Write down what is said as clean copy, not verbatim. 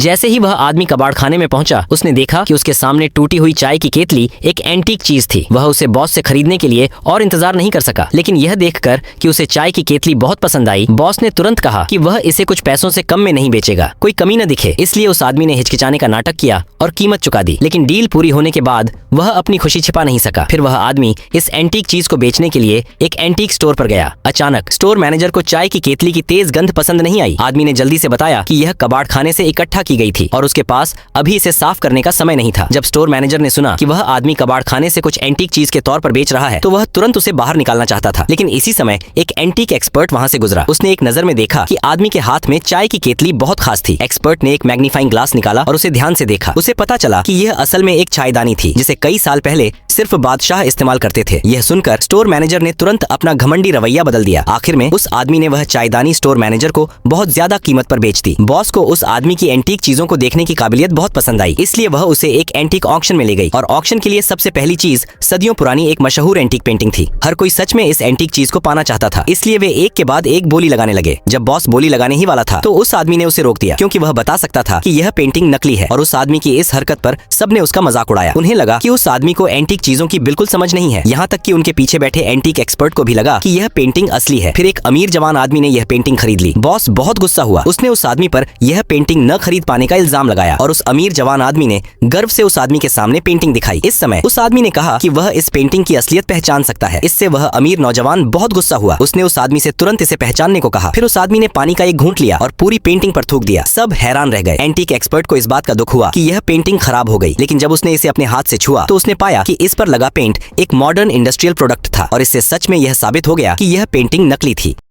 जैसे ही वह आदमी कबाड़ खाने में पहुंचा, उसने देखा कि उसके सामने टूटी हुई चाय की केतली एक एंटीक चीज थी। वह उसे बॉस से खरीदने के लिए और इंतजार नहीं कर सका, लेकिन यह देखकर कि उसे चाय की केतली बहुत पसंद आई, बॉस ने तुरंत कहा कि वह इसे कुछ पैसों से कम में नहीं बेचेगा, कोई कमी न दिखे। इसलिए उस आदमी ने हिचकिचाने का नाटक किया और कीमत चुका दी, लेकिन डील पूरी होने के बाद वह अपनी खुशी छिपा नहीं सका। फिर वह आदमी इस एंटीक चीज को बेचने के लिए एक एंटीक स्टोर पर गया। अचानक स्टोर मैनेजर को चाय की केतली की तेज गंध पसंद नहीं आई। आदमी ने जल्दी से बताया कि यह कबाड़ खाने से इकट्ठा की गई थी और उसके पास अभी इसे साफ करने का समय नहीं था। जब स्टोर मैनेजर ने सुना कि वह आदमी कबाड़ खाने से कुछ एंटीक चीज के तौर पर बेच रहा है, तो वह तुरंत उसे बाहर निकालना चाहता था। लेकिन इसी समय एक एंटीक एक्सपर्ट वहां से गुजरा। उसने एक नजर में देखा कि आदमी के हाथ में चाय की केतली बहुत खास थी। एक्सपर्ट ने एक मैग्नीफाइंग ग्लास निकाला और उसे ध्यान से देखा। उसे पता चला कि यह असल में एक चायदानी थी, जिसे कई साल पहले सिर्फ बादशाह इस्तेमाल करते थे। यह सुनकर स्टोर मैनेजर ने तुरंत अपना घमंडी रवैया बदल दिया। आखिर में उस आदमी ने वह चायदानी स्टोर मैनेजर को बहुत ज्यादा कीमत पर बेच दी। बॉस को उस आदमी की एंटीक चीजों को देखने की काबिलियत बहुत पसंद आई, इसलिए वह उसे एक एंटीक ऑक्शन में ले गई। और ऑक्शन के लिए सबसे पहली चीज सदियों पुरानी एक मशहूर एंटीक पेंटिंग थी। हर कोई सच में इस एंटीक चीज को पाना चाहता था, इसलिए वे एक के बाद एक बोली लगाने लगे। जब बॉस बोली लगाने ही वाला था, तो उस आदमी ने उसे रोक दिया, क्योंकि वह बता सकता था कि यह पेंटिंग नकली है। और उस आदमी की इस हरकत पर सबने उसका मजाक उड़ाया। उन्हें लगा कि उस आदमी को एंटीक चीजों की बिल्कुल समझ नहीं है। यहाँ तक कि उनके पीछे बैठे एंटीक एक्सपर्ट को भी लगा कि यह पेंटिंग असली है। फिर एक अमीर जवान आदमी ने यह पेंटिंग खरीद ली। बॉस बहुत गुस्सा हुआ। उसने उस आदमी पर यह पेंटिंग न खरीद पाने का इल्जाम लगाया और उस अमीर जवान आदमी ने गर्व से उस आदमी के सामने पेंटिंग दिखाई। इस समय उस आदमी ने कहा कि वह इस पेंटिंग की असलियत पहचान सकता है। इससे वह अमीर नौजवान बहुत गुस्सा हुआ। उसने उस आदमी से तुरंत इसे पहचानने को कहा। फिर उस आदमी ने पानी का एक घूंट लिया और पूरी पेंटिंग पर थूक दिया। सब हैरान रह गए। एंटीक एक्सपर्ट को इस बात का दुख हुआ कि यह पेंटिंग खराब हो गई, लेकिन जब उसने इसे अपने हाथ से छुआ, तो उसने पाया कि इस पर लगा पेंट एक मॉडर्न इंडस्ट्रियल प्रोडक्ट था और इससे सच में यह साबित हो गया कि यह पेंटिंग नकली थी।